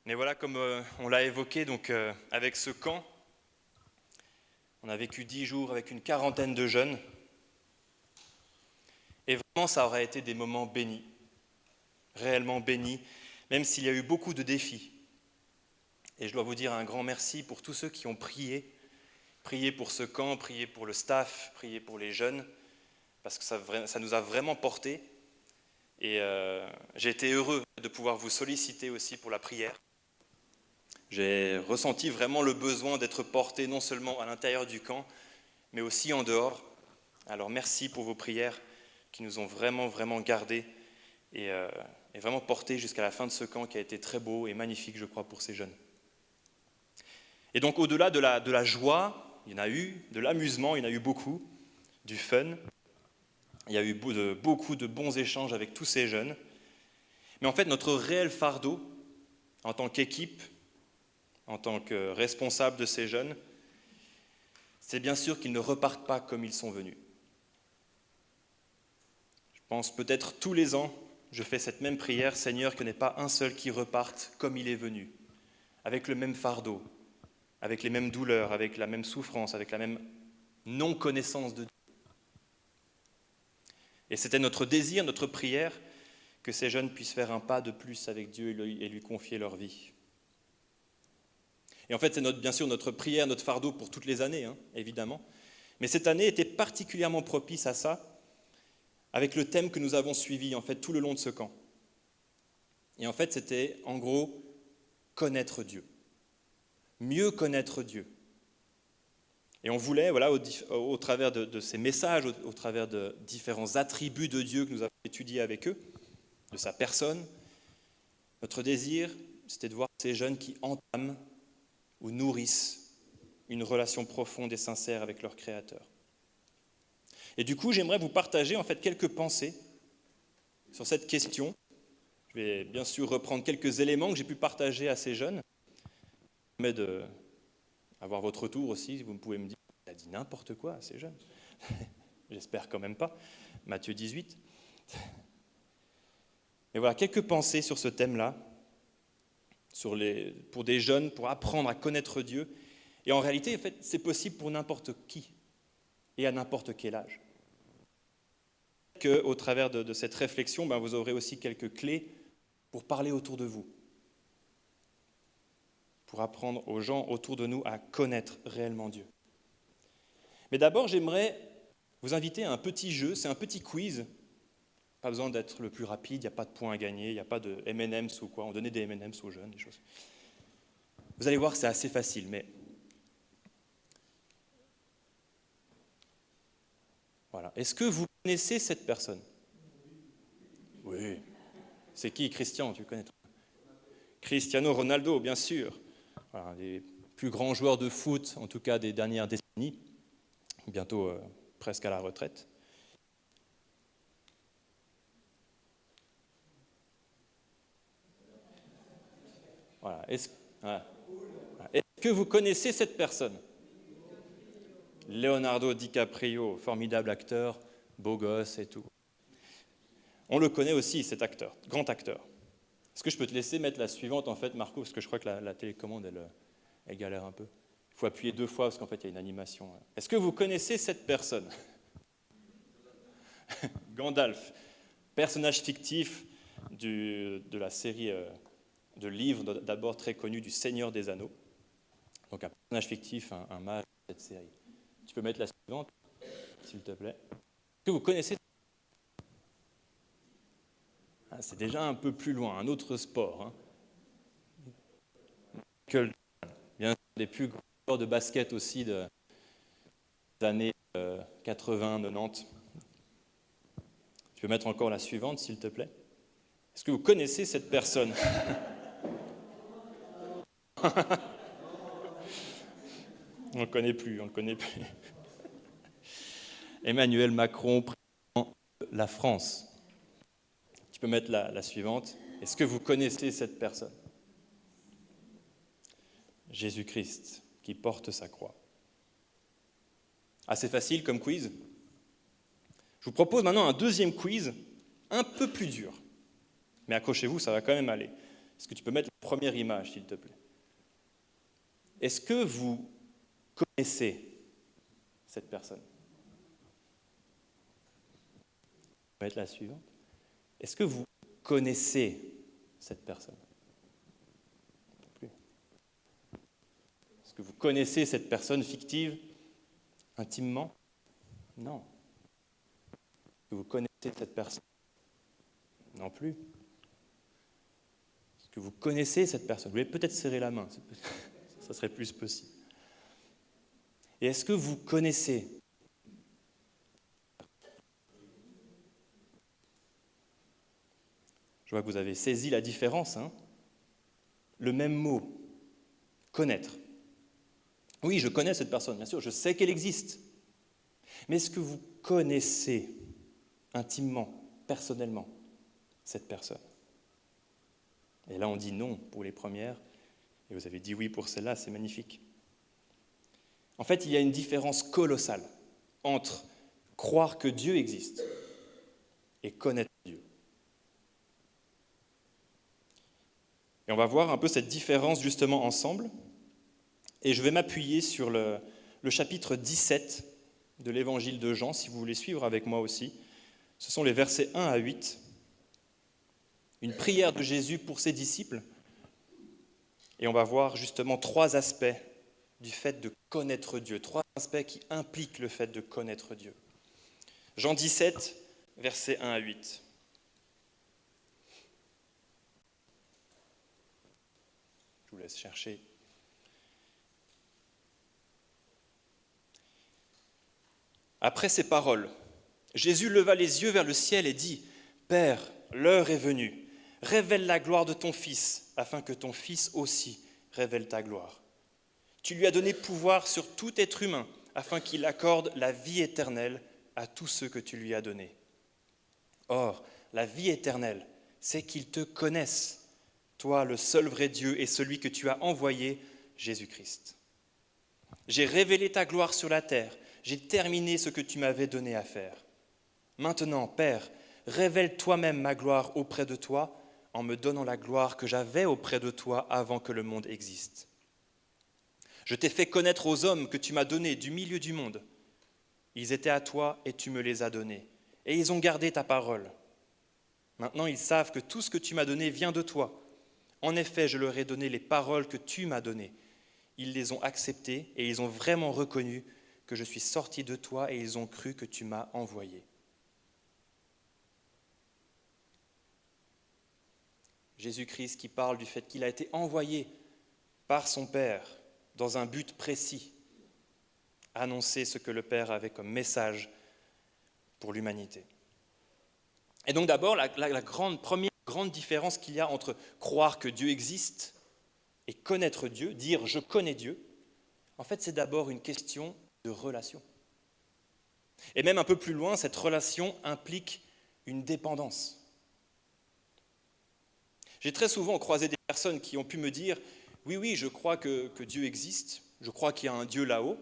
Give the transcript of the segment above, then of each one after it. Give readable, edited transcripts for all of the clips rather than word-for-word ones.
Mais voilà, comme on l'a évoqué, donc avec ce camp, on a vécu 10 jours avec une quarantaine de jeunes. Et vraiment, ça aurait été des moments bénis, réellement bénis, même s'il y a eu beaucoup de défis. Et je dois vous dire un grand merci pour tous ceux qui ont prié pour ce camp, prié pour le staff, prié pour les jeunes, parce que ça nous a vraiment portés. Et j'ai été heureux de pouvoir vous solliciter aussi pour la prière. J'ai ressenti vraiment le besoin d'être porté non seulement à l'intérieur du camp, mais aussi en dehors. Alors merci pour vos prières qui nous ont vraiment, vraiment gardés et vraiment portés jusqu'à la fin de ce camp qui a été très beau et magnifique, je crois, pour ces jeunes. Et donc au-delà de la joie, il y en a eu, de l'amusement, il y en a eu beaucoup, du fun. Il y a eu beaucoup de bons échanges avec tous ces jeunes. Mais en fait, notre réel fardeau, en tant qu'équipe, en tant que responsable de ces jeunes, c'est bien sûr qu'ils ne repartent pas comme ils sont venus. Je pense peut-être tous les ans, je fais cette même prière, Seigneur, qu'il n'y ait pas un seul qui reparte comme il est venu, avec le même fardeau, avec les mêmes douleurs, avec la même souffrance, avec la même non-connaissance de Dieu. Et c'était notre désir, notre prière, que ces jeunes puissent faire un pas de plus avec Dieu et lui confier leur vie. Et en fait, c'est bien sûr notre prière, notre fardeau pour toutes les années, évidemment. Mais cette année était particulièrement propice à ça, avec le thème que nous avons suivi en fait tout le long de ce camp. Et en fait, c'était en gros connaître Dieu, mieux connaître Dieu. Et on voulait, voilà, au travers de ces messages, au travers de différents attributs de Dieu que nous avons étudiés avec eux, de sa personne, notre désir, c'était de voir ces jeunes qui entament ou nourrissent une relation profonde et sincère avec leur Créateur. Et du coup, j'aimerais vous partager en fait quelques pensées sur cette question. Je vais bien sûr reprendre quelques éléments que j'ai pu partager à ces jeunes. Ça permet d'avoir votre retour aussi, si vous pouvez me dire, il a dit n'importe quoi à ces jeunes. J'espère quand même pas. Matthieu 18. Mais voilà, quelques pensées sur ce thème-là, pour des jeunes, pour apprendre à connaître Dieu. Et en réalité, en fait, c'est possible pour n'importe qui et à n'importe quel âge. Qu'au travers de cette réflexion, vous aurez aussi quelques clés pour parler autour de vous, pour apprendre aux gens autour de nous à connaître réellement Dieu. Mais d'abord, j'aimerais vous inviter à un petit jeu, c'est un petit quiz. Pas besoin d'être le plus rapide, il n'y a pas de points à gagner, il n'y a pas de M&M's ou quoi. On donnait des M&M's aux jeunes, des choses. Vous allez voir que c'est assez facile, mais voilà. Est-ce que vous connaissez cette personne? Oui. C'est qui, Christian? Tu connais? Cristiano Ronaldo, bien sûr. Voilà, un des plus grands joueurs de foot, en tout cas des dernières décennies, bientôt presque à la retraite. Voilà. Est-ce que vous connaissez cette personne? Leonardo DiCaprio, formidable acteur, beau gosse et tout. On le connaît aussi, cet acteur, grand acteur. Est-ce que je peux te laisser mettre la suivante, en fait, Marco, parce que je crois que la télécommande, elle galère un peu. Il faut appuyer 2 fois, parce qu'en fait, il y a une animation. Est-ce que vous connaissez cette personne? Gandalf, personnage fictif de la série de livres, d'abord très connu, du Seigneur des Anneaux. Donc un personnage fictif, un mage de cette série. Tu peux mettre la suivante, s'il te plaît. Est-ce que vous connaissez? C'est déjà un peu plus loin, un autre sport. Michael Jordan, bien sûr, des plus grands joueurs de basket aussi des années 80, 90. Tu peux mettre encore la suivante, s'il te plaît. Est-ce que vous connaissez cette personne? On ne le connaît plus. Emmanuel Macron, président de la France. Tu peux mettre la suivante. Est-ce que vous connaissez cette personne? Jésus-Christ, qui porte sa croix. Assez facile comme quiz. Je vous propose maintenant un deuxième quiz, un peu plus dur. Mais accrochez-vous, ça va quand même aller. Est-ce que tu peux mettre la première image, s'il te plaît. Est-ce que vous connaissez cette personne? On va être la suivante. Est-ce que vous connaissez cette personne? Non plus. Est-ce que vous connaissez cette personne fictive intimement? Non. Est-ce que vous connaissez cette personne? Non plus. Est-ce que vous connaissez cette personne? Vous voulez peut-être serrer la main, ça serait plus possible. Et est-ce que vous connaissez? Je vois que vous avez saisi la différence, hein. Le même mot, connaître. Oui, je connais cette personne, bien sûr, je sais qu'elle existe. Mais est-ce que vous connaissez intimement, personnellement, cette personne? Et là, on dit non pour les premières, et vous avez dit oui pour celle-là, c'est magnifique. En fait, il y a une différence colossale entre croire que Dieu existe et connaître Dieu. Et on va voir un peu cette différence justement ensemble. Et je vais m'appuyer sur le chapitre 17 de l'évangile de Jean, si vous voulez suivre avec moi aussi. Ce sont les versets 1 à 8. Une prière de Jésus pour ses disciples. Et on va voir justement 3 aspects du fait de connaître Dieu, 3 aspects qui impliquent le fait de connaître Dieu. Jean 17, versets 1 à 8. Je vous laisse chercher. Après ces paroles, Jésus leva les yeux vers le ciel et dit : « Père, l'heure est venue. Révèle la gloire de ton Fils, afin que ton Fils aussi révèle ta gloire. Tu lui as donné pouvoir sur tout être humain, afin qu'il accorde la vie éternelle à tous ceux que tu lui as donnés. Or, la vie éternelle, c'est qu'ils te connaissent, toi le seul vrai Dieu et celui que tu as envoyé, Jésus-Christ. J'ai révélé ta gloire sur la terre, j'ai terminé ce que tu m'avais donné à faire. Maintenant, Père, révèle toi-même ma gloire auprès de toi, en me donnant la gloire que j'avais auprès de toi avant que le monde existe. Je t'ai fait connaître aux hommes que tu m'as donnés du milieu du monde. Ils étaient à toi et tu me les as donnés, et ils ont gardé ta parole. Maintenant, ils savent que tout ce que tu m'as donné vient de toi. En effet, je leur ai donné les paroles que tu m'as données. Ils les ont acceptées et ils ont vraiment reconnu que je suis sorti de toi et ils ont cru que tu m'as envoyé. Jésus-Christ qui parle du fait qu'il a été envoyé par son Père dans un but précis, annoncer ce que le Père avait comme message pour l'humanité. Et donc d'abord, la première grande différence qu'il y a entre croire que Dieu existe et connaître Dieu, dire « je connais Dieu », en fait c'est d'abord une question de relation. Et même un peu plus loin, cette relation implique une dépendance. J'ai très souvent croisé des personnes qui ont pu me dire « oui, je crois que Dieu existe, je crois qu'il y a un Dieu là-haut ».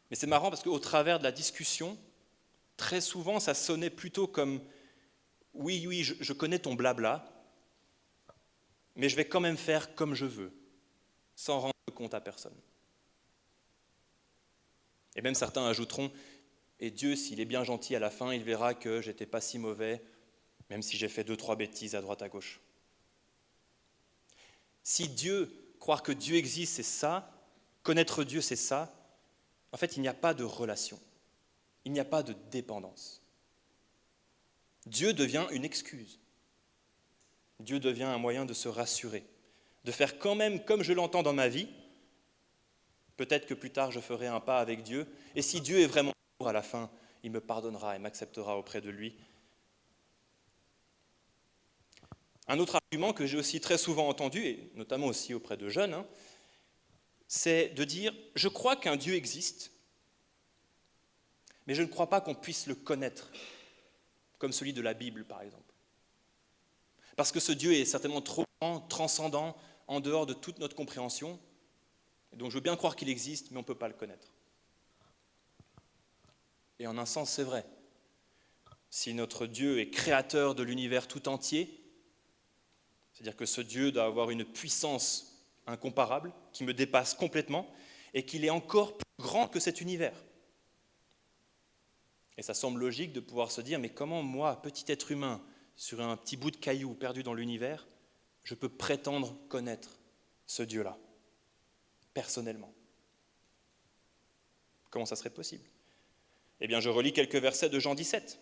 Mais c'est marrant parce qu'au travers de la discussion, très souvent ça sonnait plutôt comme « oui, je connais ton blabla, mais je vais quand même faire comme je veux, sans rendre compte à personne ». Et même certains ajouteront « et Dieu, s'il est bien gentil à la fin, il verra que j'étais pas si mauvais, même si j'ai fait 2-3 bêtises à droite à gauche ». Si croire que Dieu existe, c'est ça, connaître Dieu, c'est ça, en fait, il n'y a pas de relation, il n'y a pas de dépendance. Dieu devient une excuse. Dieu devient un moyen de se rassurer, de faire quand même comme je l'entends dans ma vie. Peut-être que plus tard, je ferai un pas avec Dieu, et si Dieu est vraiment amour à la fin, il me pardonnera et m'acceptera auprès de lui. Un autre argument que j'ai aussi très souvent entendu, et notamment aussi auprès de jeunes, c'est de dire « je crois qu'un Dieu existe, mais je ne crois pas qu'on puisse le connaître, comme celui de la Bible par exemple. Parce que ce Dieu est certainement trop grand, transcendant, en dehors de toute notre compréhension, et donc je veux bien croire qu'il existe, mais on ne peut pas le connaître. » Et en un sens, c'est vrai. Si notre Dieu est créateur de l'univers tout entier, C'est-à-dire que ce Dieu doit avoir une puissance incomparable, qui me dépasse complètement, et qu'il est encore plus grand que cet univers. Et ça semble logique de pouvoir se dire, mais comment moi, petit être humain, sur un petit bout de caillou perdu dans l'univers, je peux prétendre connaître ce Dieu-là, personnellement? Comment ça serait possible? Eh bien, je relis quelques versets de Jean 17.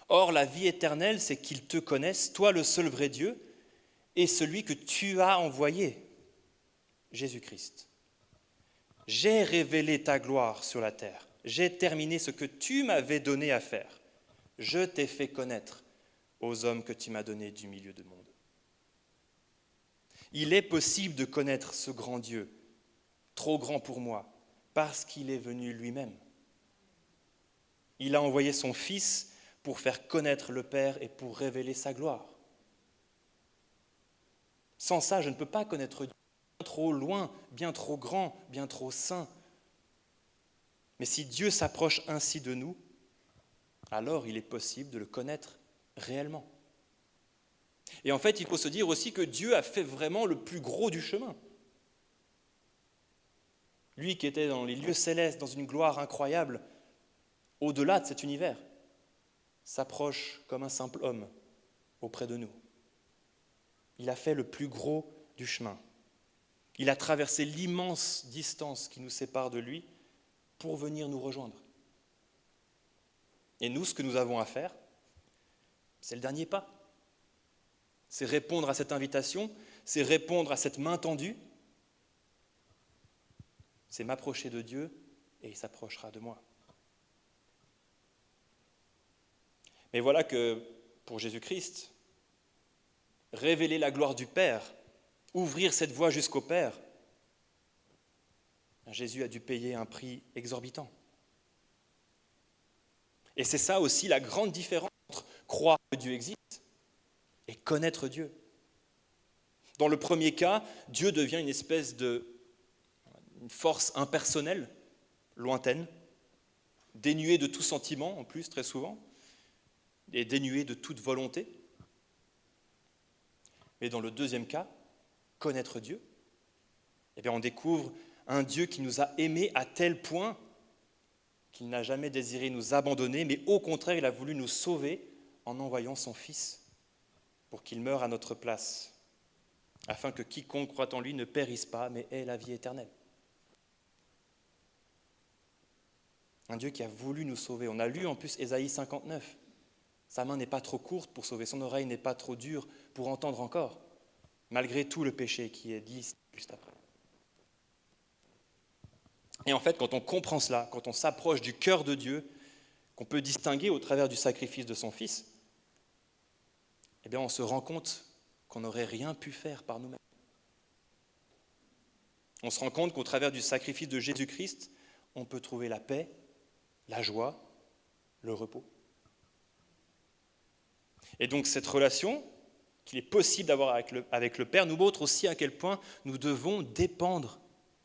« Or, la vie éternelle, c'est qu'ils te connaissent, toi le seul vrai Dieu, et celui que tu as envoyé, Jésus-Christ. J'ai révélé ta gloire sur la terre. J'ai terminé ce que tu m'avais donné à faire. Je t'ai fait connaître aux hommes que tu m'as donnés du milieu du monde. » Il est possible de connaître ce grand Dieu, trop grand pour moi, parce qu'il est venu lui-même. Il a envoyé son Fils pour faire connaître le Père et pour révéler sa gloire. Sans ça, je ne peux pas connaître Dieu. Bien trop loin, bien trop grand, bien trop saint. Mais si Dieu s'approche ainsi de nous, alors il est possible de le connaître réellement. Et en fait, il faut se dire aussi que Dieu a fait vraiment le plus gros du chemin. Lui qui était dans les lieux célestes, dans une gloire incroyable, au-delà de cet univers, s'approche comme un simple homme auprès de nous. Il a fait le plus gros du chemin. Il a traversé l'immense distance qui nous sépare de lui pour venir nous rejoindre. Et nous, ce que nous avons à faire, c'est le dernier pas. C'est répondre à cette invitation, c'est répondre à cette main tendue, c'est m'approcher de Dieu et il s'approchera de moi. Mais voilà que pour Jésus-Christ, révéler la gloire du Père, ouvrir cette voie jusqu'au Père, Jésus a dû payer un prix exorbitant. Et c'est ça aussi la grande différence entre croire que Dieu existe et connaître Dieu. Dans le premier cas, Dieu devient une espèce de une force impersonnelle, lointaine, dénuée de tout sentiment en plus très souvent, et dénuée de toute volonté. Mais dans le deuxième cas, connaître Dieu, eh bien on découvre un Dieu qui nous a aimés à tel point qu'il n'a jamais désiré nous abandonner, mais au contraire, il a voulu nous sauver en envoyant son Fils pour qu'il meure à notre place, afin que quiconque croit en lui ne périsse pas, mais ait la vie éternelle. Un Dieu qui a voulu nous sauver. On a lu en plus Ésaïe 59. Sa main n'est pas trop courte pour sauver, son oreille n'est pas trop dure pour entendre encore, malgré tout le péché qui est dit juste après. Et en fait, quand on comprend cela, quand on s'approche du cœur de Dieu, qu'on peut distinguer au travers du sacrifice de son Fils, eh bien on se rend compte qu'on n'aurait rien pu faire par nous-mêmes. On se rend compte qu'au travers du sacrifice de Jésus-Christ, on peut trouver la paix, la joie, le repos. Et donc cette relation qu'il est possible d'avoir avec le Père nous montre aussi à quel point nous devons dépendre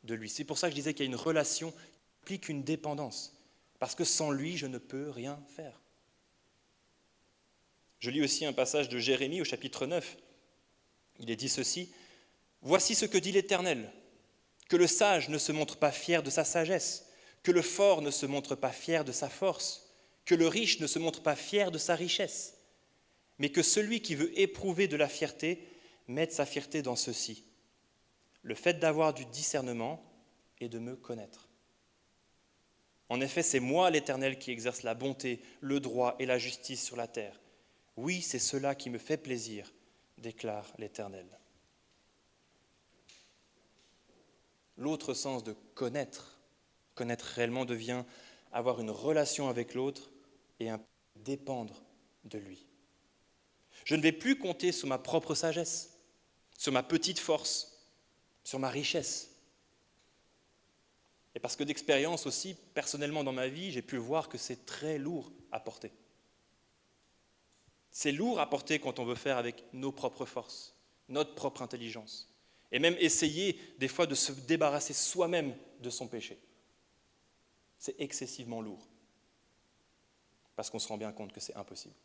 de lui. C'est pour ça que je disais qu'il y a une relation qui implique une dépendance, parce que sans lui, je ne peux rien faire. Je lis aussi un passage de Jérémie au chapitre 9. Il est dit ceci: « Voici ce que dit l'Éternel, que le sage ne se montre pas fier de sa sagesse, que le fort ne se montre pas fier de sa force, que le riche ne se montre pas fier de sa richesse, mais que celui qui veut éprouver de la fierté mette sa fierté dans ceci, le fait d'avoir du discernement et de me connaître. En effet, c'est moi, l'Éternel, qui exerce la bonté, le droit et la justice sur la terre. Oui, c'est cela qui me fait plaisir, déclare l'Éternel. » L'autre sens de connaître réellement devient avoir une relation avec l'autre et dépendre de lui. Je ne vais plus compter sur ma propre sagesse, sur ma petite force, sur ma richesse. Et parce que d'expérience aussi, personnellement dans ma vie, j'ai pu voir que c'est très lourd à porter. C'est lourd à porter quand on veut faire avec nos propres forces, notre propre intelligence. Et même essayer des fois de se débarrasser soi-même de son péché. C'est excessivement lourd. Parce qu'on se rend bien compte que c'est impossible.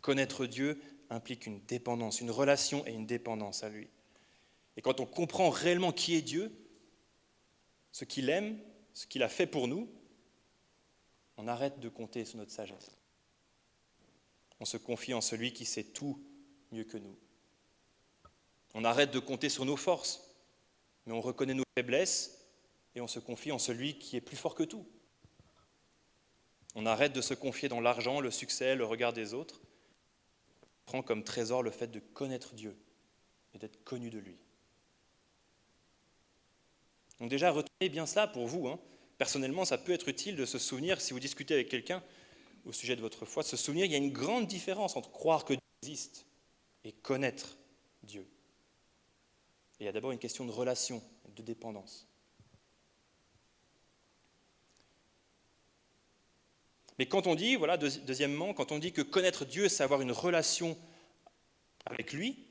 Connaître Dieu implique une dépendance, une relation et une dépendance à lui. Et quand on comprend réellement qui est Dieu, ce qu'il aime, ce qu'il a fait pour nous, on arrête de compter sur notre sagesse. On se confie en celui qui sait tout mieux que nous. On arrête de compter sur nos forces, mais on reconnaît nos faiblesses et on se confie en celui qui est plus fort que tout. On arrête de se confier dans l'argent, le succès, le regard des autres. On prend comme trésor le fait de connaître Dieu et d'être connu de lui. Donc déjà, retenez bien cela pour vous. Personnellement, ça peut être utile de se souvenir, si vous discutez avec quelqu'un au sujet de votre foi, de se souvenir qu'il y a une grande différence entre croire que Dieu existe et connaître Dieu. Et il y a d'abord une question de relation, de dépendance. Mais quand on dit, deuxièmement, quand on dit que connaître Dieu, c'est avoir une relation avec lui,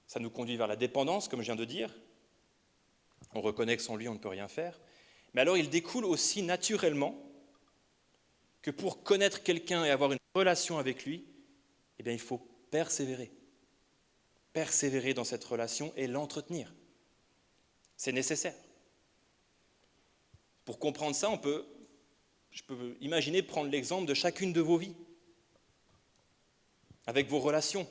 ça nous conduit vers la dépendance, comme je viens de dire. On reconnaît que sans lui, on ne peut rien faire. Mais alors, il découle aussi naturellement que pour connaître quelqu'un et avoir une relation avec lui, il faut persévérer. Persévérer dans cette relation et l'entretenir. C'est nécessaire. Pour comprendre ça, je peux imaginer prendre l'exemple de chacune de vos vies, avec vos relations,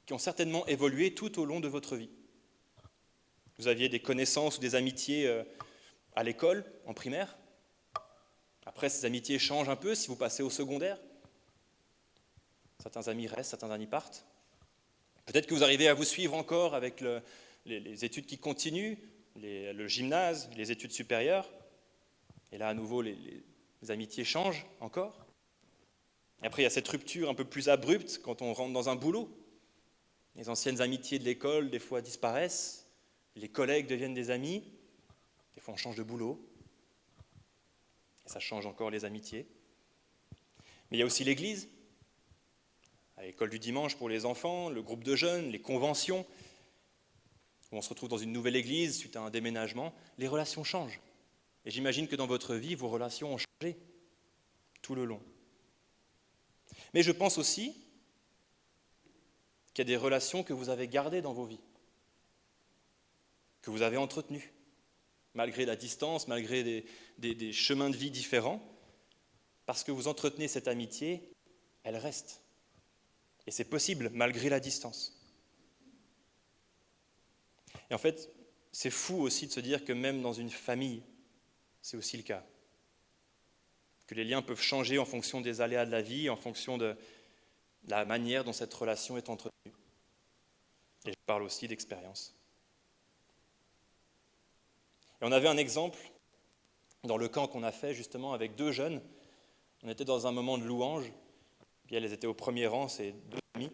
qui ont certainement évolué tout au long de votre vie. Vous aviez des connaissances ou des amitiés à l'école, en primaire. Après, ces amitiés changent un peu si vous passez au secondaire. Certains amis restent, certains amis partent. Peut-être que vous arrivez à vous suivre encore avec les études qui continuent, le gymnase, les études supérieures. Et là, à nouveau, les amitiés changent encore. Et après, il y a cette rupture un peu plus abrupte quand on rentre dans un boulot. Les anciennes amitiés de l'école, des fois, disparaissent. Les collègues deviennent des amis. Des fois, on change de boulot. Et ça change encore les amitiés. Mais il y a aussi l'église, à l'école du dimanche pour les enfants, le groupe de jeunes, les conventions, où on se retrouve dans une nouvelle église suite à un déménagement. Les relations changent. Et j'imagine que dans votre vie, vos relations ont changé tout le long. Mais je pense aussi qu'il y a des relations que vous avez gardées dans vos vies, que vous avez entretenues, malgré la distance, malgré des chemins de vie différents, parce que vous entretenez cette amitié, elle reste. Et c'est possible, malgré la distance. Et en fait, c'est fou aussi de se dire que même dans une famille, c'est aussi le cas. Que les liens peuvent changer en fonction des aléas de la vie, en fonction de la manière dont cette relation est entretenue. Et je parle aussi d'expérience. Et on avait un exemple dans le camp qu'on a fait justement avec deux jeunes. On était dans un moment de louange, puis elles étaient au premier rang, c'est deux amis.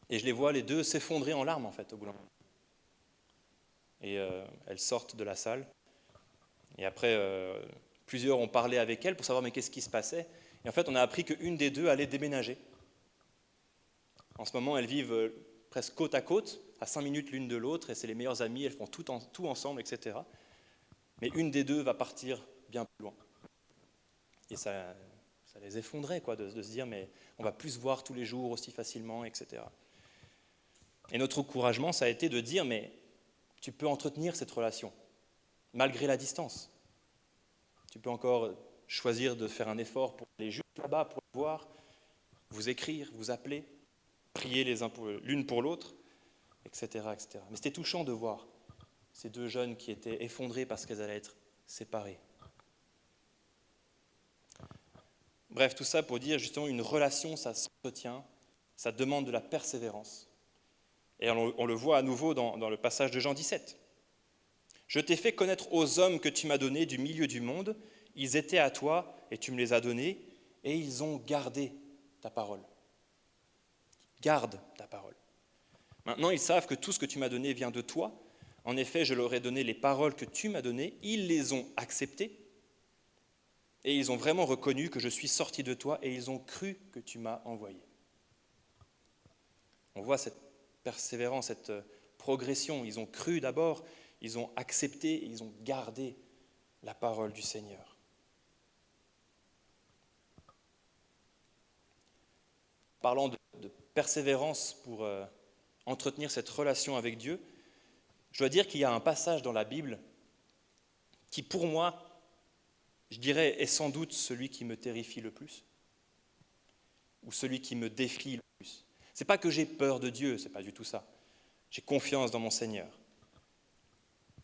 Et je les vois les deux s'effondrer en larmes en fait au bout d'un moment. Et elles sortent de la salle. Et après, plusieurs ont parlé avec elles pour savoir mais qu'est-ce qui se passait. Et en fait, on a appris qu'une des deux allait déménager. En ce moment, elles vivent presque côte à côte, à 5 minutes l'une de l'autre, et c'est les meilleures amies, elles font tout ensemble, etc. Mais une des deux va partir bien plus loin. Et ça les effondrait, quoi, de se dire, mais on va plus se voir tous les jours aussi facilement, etc. Et notre encouragement, ça a été de dire, mais tu peux entretenir cette relation, malgré la distance. Tu peux encore choisir de faire un effort pour aller juste là-bas, pour le voir, vous écrire, vous appeler, prier l'une pour l'autre, etc., etc. Mais c'était touchant de voir ces deux jeunes qui étaient effondrés parce qu'elles allaient être séparées. Bref, tout ça pour dire justement une relation, ça s'entretient, ça demande de la persévérance. Et on le voit à nouveau dans le passage de Jean 17. « Je t'ai fait connaître aux hommes que tu m'as donnés du milieu du monde, ils étaient à toi et tu me les as donnés, et ils ont gardé ta parole. » Garde ta parole. Maintenant, ils savent que tout ce que tu m'as donné vient de toi. En effet, je leur ai donné les paroles que tu m'as données, ils les ont acceptées, et ils ont vraiment reconnu que je suis sorti de toi, et ils ont cru que tu m'as envoyé. On voit cette persévérance, cette progression. Ils ont cru d'abord, ils ont accepté, et ils ont gardé la parole du Seigneur. parlant de persévérance pour entretenir cette relation avec Dieu, je dois dire qu'il y a un passage dans la Bible qui, pour moi, je dirais, est sans doute celui qui me terrifie le plus, ou celui qui me défie le plus. C'est pas que j'ai peur de Dieu, c'est pas du tout ça. J'ai confiance dans mon Seigneur.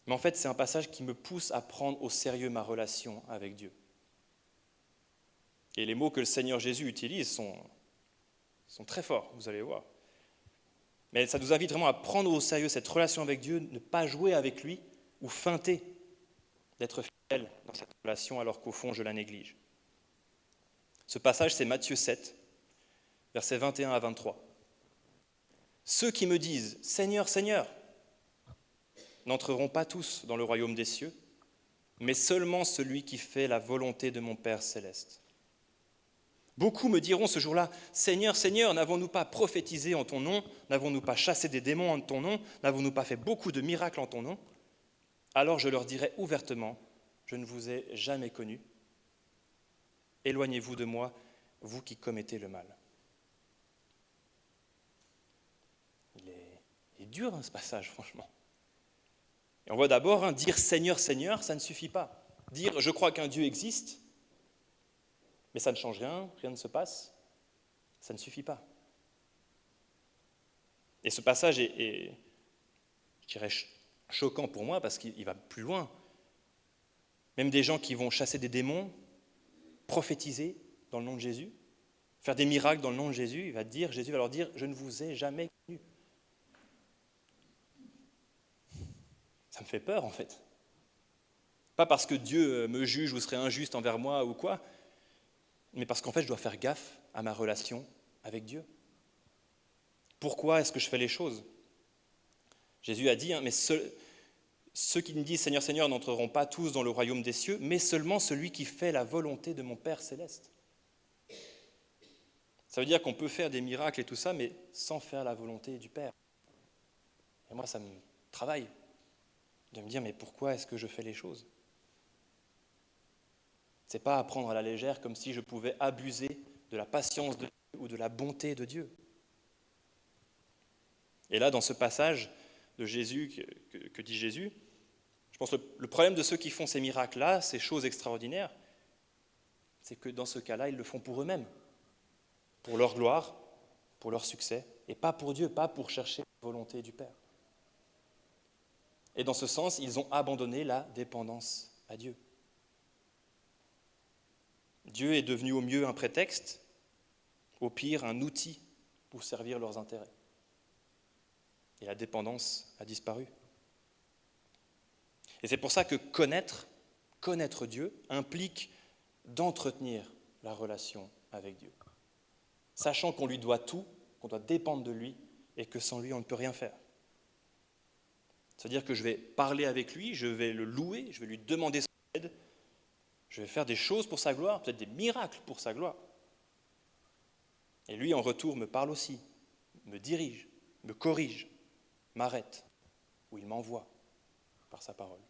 Mais en fait, c'est un passage qui me pousse à prendre au sérieux ma relation avec Dieu. Et les mots que le Seigneur Jésus utilise sont très forts, vous allez voir. Mais ça nous invite vraiment à prendre au sérieux cette relation avec Dieu, ne pas jouer avec lui ou feinter d'être fidèle dans cette relation alors qu'au fond je la néglige. Ce passage, c'est Matthieu 7, versets 21 à 23. Ceux qui me disent « Seigneur, Seigneur » n'entreront pas tous dans le royaume des cieux, mais seulement celui qui fait la volonté de mon Père céleste. Beaucoup me diront ce jour-là, « Seigneur, Seigneur, n'avons-nous pas prophétisé en ton nom? N'avons-nous pas chassé des démons en ton nom? N'avons-nous pas fait beaucoup de miracles en ton nom ?» Alors je leur dirai ouvertement, « Je ne vous ai jamais connu. Éloignez-vous de moi, vous qui commettez le mal. » Il est dur ce passage, franchement. Et on voit d'abord, dire « Seigneur, Seigneur », ça ne suffit pas. Dire « Je crois qu'un Dieu existe », mais ça ne change rien, rien ne se passe, ça ne suffit pas. Et ce passage est je dirais, choquant pour moi parce qu'il va plus loin. Même des gens qui vont chasser des démons, prophétiser dans le nom de Jésus, faire des miracles dans le nom de Jésus, Jésus va leur dire « Je ne vous ai jamais connu ». Ça me fait peur en fait. Pas parce que Dieu me juge ou serait injuste envers moi ou quoi, mais parce qu'en fait je dois faire gaffe à ma relation avec Dieu. Pourquoi est-ce que je fais les choses? Jésus a dit, mais ceux qui me disent Seigneur, Seigneur n'entreront pas tous dans le royaume des cieux, mais seulement celui qui fait la volonté de mon Père céleste. Ça veut dire qu'on peut faire des miracles et tout ça, mais sans faire la volonté du Père. Et moi, ça me travaille de me dire, mais pourquoi est-ce que je fais les choses? Ce n'est pas à prendre à la légère comme si je pouvais abuser de la patience de Dieu ou de la bonté de Dieu. Et là, dans ce passage de Jésus, que dit Jésus, je pense que le problème de ceux qui font ces miracles-là, ces choses extraordinaires, c'est que dans ce cas-là, ils le font pour eux-mêmes, pour leur gloire, pour leur succès, et pas pour Dieu, pas pour chercher la volonté du Père. Et dans ce sens, ils ont abandonné la dépendance à Dieu. Dieu est devenu au mieux un prétexte, au pire un outil pour servir leurs intérêts. Et la dépendance a disparu. Et c'est pour ça que connaître Dieu implique d'entretenir la relation avec Dieu. Sachant qu'on lui doit tout, qu'on doit dépendre de lui et que sans lui on ne peut rien faire. C'est-à-dire que je vais parler avec lui, je vais le louer, je vais lui demander son aide, je vais faire des choses pour sa gloire, peut-être des miracles pour sa gloire. Et lui, en retour, me parle aussi, me dirige, me corrige, m'arrête, ou il m'envoie par sa parole.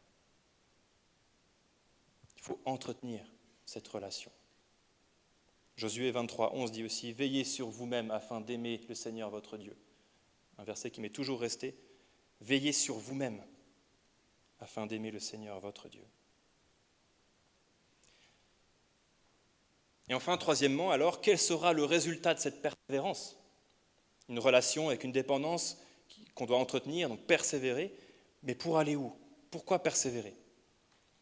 Il faut entretenir cette relation. Josué 23, 11 dit aussi « Veillez sur vous-même afin d'aimer le Seigneur votre Dieu ». Un verset qui m'est toujours resté. « Veillez sur vous-même afin d'aimer le Seigneur votre Dieu ». Et enfin, troisièmement, alors, quel sera le résultat de cette persévérance? Une relation avec une dépendance qu'on doit entretenir, donc persévérer, mais pour aller où? Pourquoi persévérer?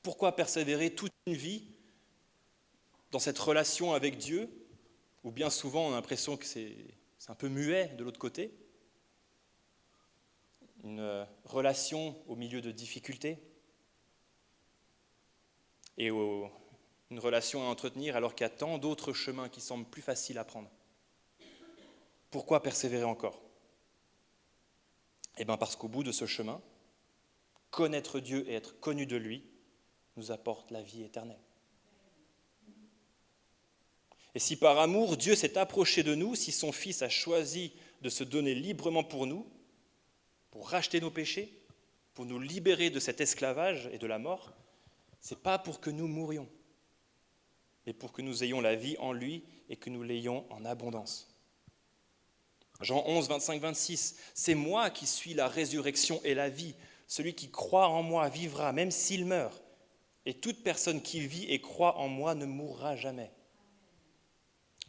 Pourquoi persévérer toute une vie dans cette relation avec Dieu, où bien souvent on a l'impression que c'est un peu muet de l'autre côté? Une relation au milieu de difficultés et une relation à entretenir alors qu'il y a tant d'autres chemins qui semblent plus faciles à prendre. Pourquoi persévérer encore? Eh bien parce qu'au bout de ce chemin, connaître Dieu et être connu de lui nous apporte la vie éternelle. Et si par amour Dieu s'est approché de nous, si son Fils a choisi de se donner librement pour nous, pour racheter nos péchés, pour nous libérer de cet esclavage et de la mort, ce n'est pas pour que nous mourions, mais pour que nous ayons la vie en lui et que nous l'ayons en abondance. Jean 11, 25, 26, « C'est moi qui suis la résurrection et la vie. Celui qui croit en moi vivra, même s'il meurt. Et toute personne qui vit et croit en moi ne mourra jamais. »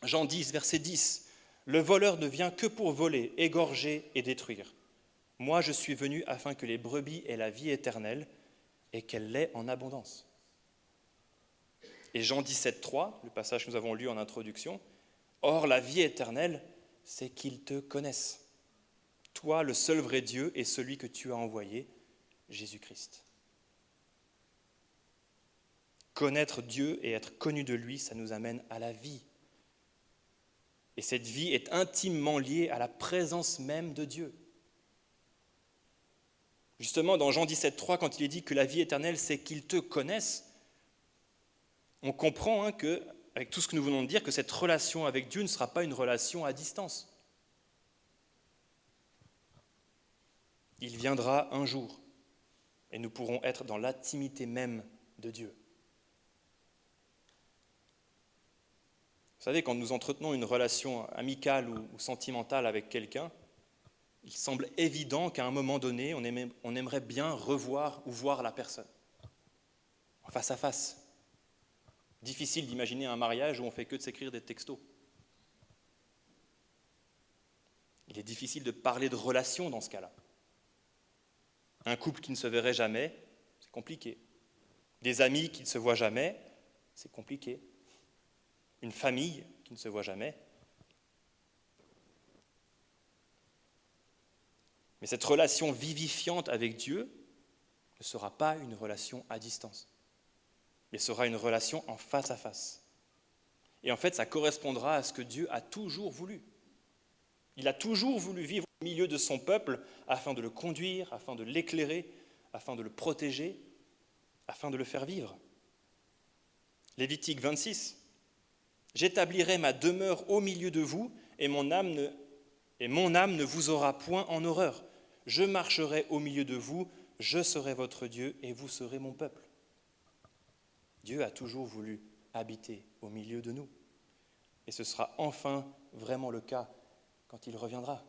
Jean 10, verset 10, « Le voleur ne vient que pour voler, égorger et détruire. Moi, je suis venu afin que les brebis aient la vie éternelle et qu'elle l'ait en abondance. » Et Jean 17, 3, le passage que nous avons lu en introduction, « Or, la vie éternelle, c'est qu'ils te connaissent, toi, le seul vrai Dieu, et celui que tu as envoyé, Jésus-Christ. » Connaître Dieu et être connu de lui, ça nous amène à la vie. Et cette vie est intimement liée à la présence même de Dieu. Justement, dans Jean 17, 3, quand il est dit que la vie éternelle, c'est qu'ils te connaissent, on comprend que, avec tout ce que nous venons de dire, que cette relation avec Dieu ne sera pas une relation à distance. Il viendra un jour et nous pourrons être dans l'intimité même de Dieu. Vous savez, quand nous entretenons une relation amicale ou sentimentale avec quelqu'un, il semble évident qu'à un moment donné, on aimerait bien revoir ou voir la personne, en face à face. Difficile d'imaginer un mariage où on ne fait que de s'écrire des textos. Il est difficile de parler de relation dans ce cas-là. Un couple qui ne se verrait jamais, c'est compliqué. Des amis qui ne se voient jamais, c'est compliqué. Une famille qui ne se voit jamais. Mais cette relation vivifiante avec Dieu ne sera pas une relation à distance. Elle sera une relation en face à face. Et en fait, ça correspondra à ce que Dieu a toujours voulu. Il a toujours voulu vivre au milieu de son peuple afin de le conduire, afin de l'éclairer, afin de le protéger, afin de le faire vivre. Lévitique 26. « J'établirai ma demeure au milieu de vous, et mon âme ne vous aura point en horreur. Je marcherai au milieu de vous, je serai votre Dieu, et vous serez mon peuple. » Dieu a toujours voulu habiter au milieu de nous. Et ce sera enfin vraiment le cas quand il reviendra.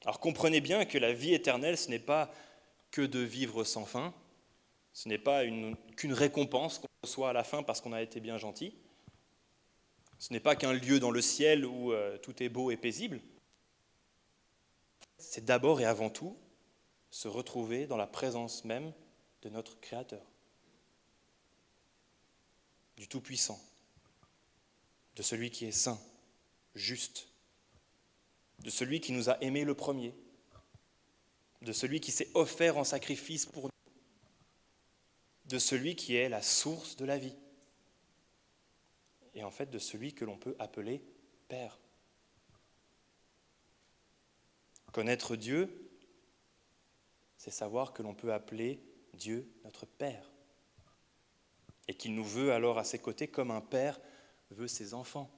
Alors comprenez bien que la vie éternelle, ce n'est pas que de vivre sans fin, ce n'est pas qu'une récompense qu'on reçoit à la fin parce qu'on a été bien gentil, ce n'est pas qu'un lieu dans le ciel où tout est beau et paisible, c'est d'abord et avant tout se retrouver dans la présence même de notre Créateur, du Tout-Puissant, de celui qui est saint, juste, de celui qui nous a aimés le premier, de celui qui s'est offert en sacrifice pour nous, de celui qui est la source de la vie, et en fait de celui que l'on peut appeler Père. Connaître Dieu, c'est savoir que l'on peut appeler Dieu notre Père, et qu'il nous veut alors à ses côtés comme un père veut ses enfants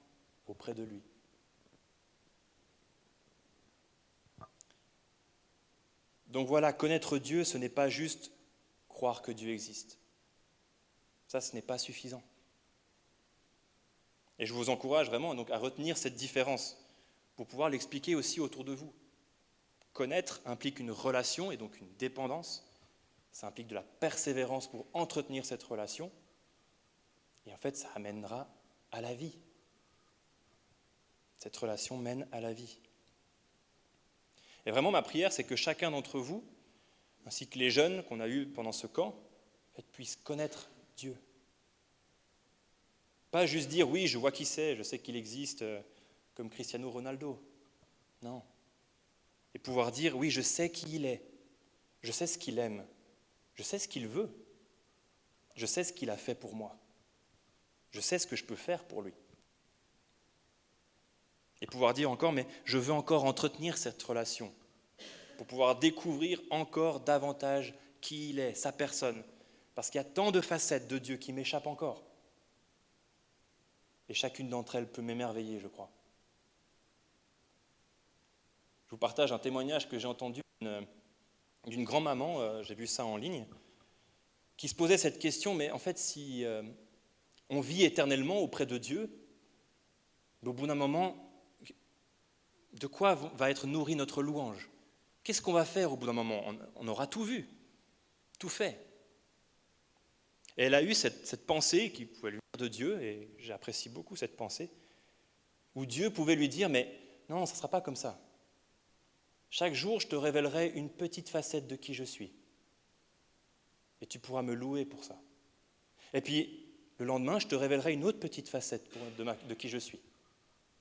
auprès de lui. Donc voilà, connaître Dieu, ce n'est pas juste croire que Dieu existe. Ça, ce n'est pas suffisant. Et je vous encourage vraiment donc à retenir cette différence pour pouvoir l'expliquer aussi autour de vous. Connaître implique une relation et donc une dépendance. Ça implique de la persévérance pour entretenir cette relation. Et en fait, ça amènera à la vie. Cette relation mène à la vie. Et vraiment, ma prière, c'est que chacun d'entre vous, ainsi que les jeunes qu'on a eus pendant ce camp, puissent connaître Dieu. Pas juste dire, oui, je vois qui c'est, je sais qu'il existe, comme Cristiano Ronaldo. Non. Et pouvoir dire, oui, je sais qui il est, je sais ce qu'il aime, je sais ce qu'il veut, je sais ce qu'il a fait pour moi, je sais ce que je peux faire pour lui. Et pouvoir dire encore, mais je veux encore entretenir cette relation, pour pouvoir découvrir encore davantage qui il est, sa personne, parce qu'il y a tant de facettes de Dieu qui m'échappent encore. Et chacune d'entre elles peut m'émerveiller, je crois. Je vous partage un témoignage que j'ai entendu d'une grand-maman, j'ai vu ça en ligne, qui se posait cette question, mais en fait, si on vit éternellement auprès de Dieu, au bout d'un moment, De quoi va être nourrie notre louange? Qu'est-ce qu'on va faire au bout d'un moment? On aura tout vu, tout fait. Et elle a eu cette pensée qui pouvait lui venir de Dieu, et j'apprécie beaucoup cette pensée, où Dieu pouvait lui dire, mais non, ça ne sera pas comme ça. Chaque jour, je te révélerai une petite facette de qui je suis. Et tu pourras me louer pour ça. Et puis, le lendemain, je te révélerai une autre petite facette de qui je suis.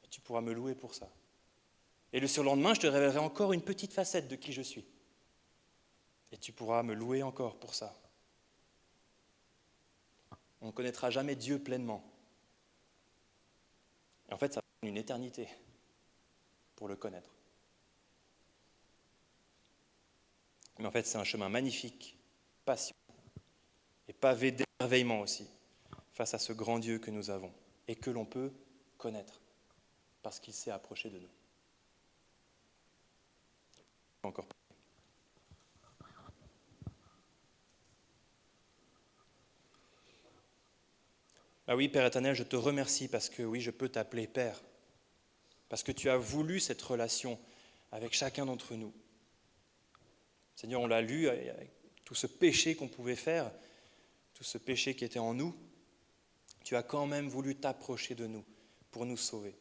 Et tu pourras me louer pour ça. Et le surlendemain, je te révélerai encore une petite facette de qui je suis. Et tu pourras me louer encore pour ça. On ne connaîtra jamais Dieu pleinement. Et en fait, ça va prendre une éternité pour le connaître. Mais en fait, c'est un chemin magnifique, passionnant, et pavé d'émerveillement aussi, face à ce grand Dieu que nous avons, et que l'on peut connaître, parce qu'il s'est approché de nous. Encore. Ah oui, Père éternel, je te remercie parce que oui, je peux t'appeler Père, parce que tu as voulu cette relation avec chacun d'entre nous. Seigneur, on l'a lu, avec tout ce péché qu'on pouvait faire, tout ce péché qui était en nous, tu as quand même voulu t'approcher de nous pour nous sauver.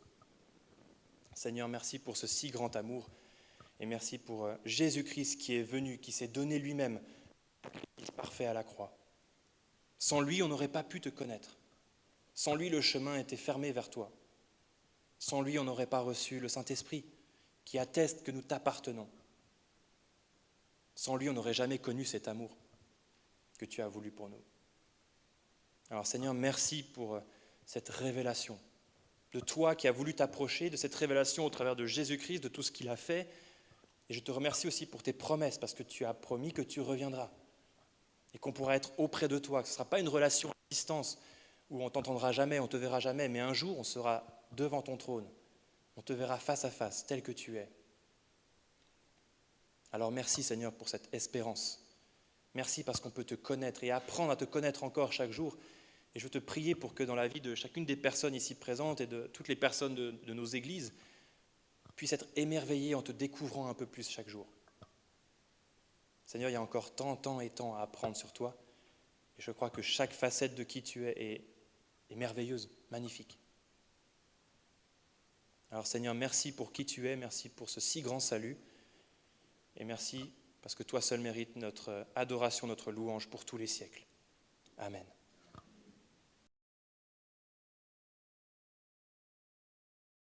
Seigneur, merci pour ce si grand amour et merci pour Jésus-Christ qui est venu, qui s'est donné lui-même, parfait à la croix. Sans lui, on n'aurait pas pu te connaître. Sans lui, le chemin était fermé vers toi. Sans lui, on n'aurait pas reçu le Saint-Esprit qui atteste que nous t'appartenons. Sans lui, on n'aurait jamais connu cet amour que tu as voulu pour nous. Alors Seigneur, merci pour cette révélation de toi qui as voulu t'approcher, de cette révélation au travers de Jésus-Christ, de tout ce qu'il a fait. Et je te remercie aussi pour tes promesses, parce que tu as promis que tu reviendras et qu'on pourra être auprès de toi, que ce ne sera pas une relation à distance où on ne t'entendra jamais, on ne te verra jamais, mais un jour on sera devant ton trône, on te verra face à face, tel que tu es. Alors merci Seigneur pour cette espérance. Merci parce qu'on peut te connaître et apprendre à te connaître encore chaque jour. Et je veux te prier pour que dans la vie de chacune des personnes ici présentes et de toutes les personnes de nos églises puissent être émerveillées en te découvrant un peu plus chaque jour. Seigneur, il y a encore tant et tant à apprendre sur toi. Et je crois que chaque facette de qui tu es est merveilleuse, magnifique. Alors Seigneur, merci pour qui tu es, merci pour ce si grand salut. Et merci parce que toi seul mérites notre adoration, notre louange pour tous les siècles. Amen.